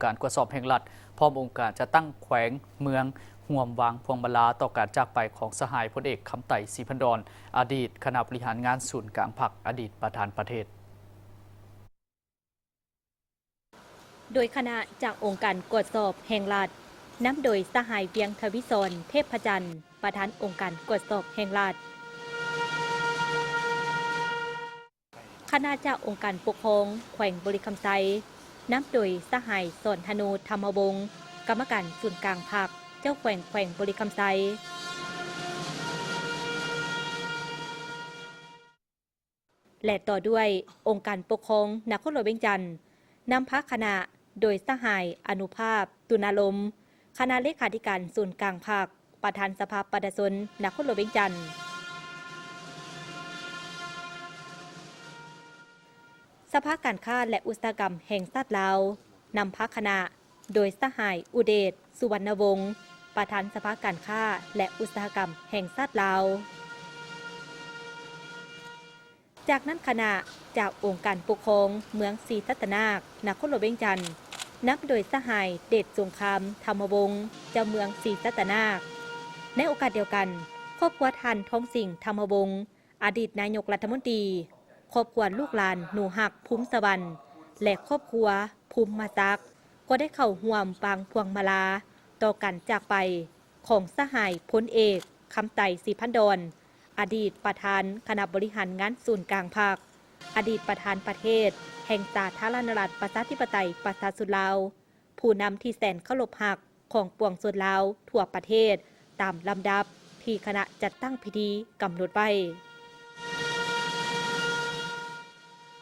การตรวจสอบแห่งรัฐพร้อมองค์การจะตั้งแขวงเมืองห่วมวางพวงมาลาต่อการจากไปของสหายพลเอกคำไต่ศรีพันดรอดีตคณะบริหารงานศูนย์กลางพรรคอดีตประธานประเทศโดยคณะจากองค์การตรวจสอบแห่งรัฐนำโดยสหายเวียงทวิศรเทพจันทร์ประธานองค์การตรวจสอบแห่งรัฐคณะจากองค์การปกครองแขวงบริคำไซนำโดยสหายสอนธนูธรรมวงศ์กรรมการศูนย์กลางพรรคเจ้าแขวงบริคำไซและต่อด้วยองค์การปกครองนครหลวงเวียงจันทร์นำพระคณะโดยสหายอนุภาพตุนาลมคณะเลขาธิการศูนย์กลางพรรคประธานสภาประชาชนนครหลวงเวียงจันทร์สภาการค้าและอุตสาหกรรมแห่งชาติลาวนำพระคณะโดยสหายอุเดชสุวรรณวงศ์ประธานสภาการค้าและอุตสาหกรรมแห่งชาติลาวจากนั้นคณะจากองค์การปกครองเมืองศรีสัตนาคนครหลวงเวียงจันทร์นับโดยสหายเดชสงครามธรรมวงศ์เจ้าเมืองศรีสัตนาคในโอกาสเดียวกันครอบครัวทันทองสิงห์ธรรมวงศ์อดีตนายกรัฐมนตรีครอบครัวลูกหลานหนูหักภูมิสวรรค์และครอบครัวภูมิมาซักก็ได้เข้าร่วมปางพวงมาลาต่อกันจากไปของสหายพลเอกคำไต่ศรีพันดรอดีตประธานคณะบริหารงานศูนย์กลางพรรคอดีตประธานประเทศแห่งสาธารณรัฐประชาธิปไตยประชาชนลาวผู้นำที่แสนเคารพรักของปวงชนลาวทั่วประเทศตามลำดับที่คณะจัดตั้งพิธีกำหนดไว้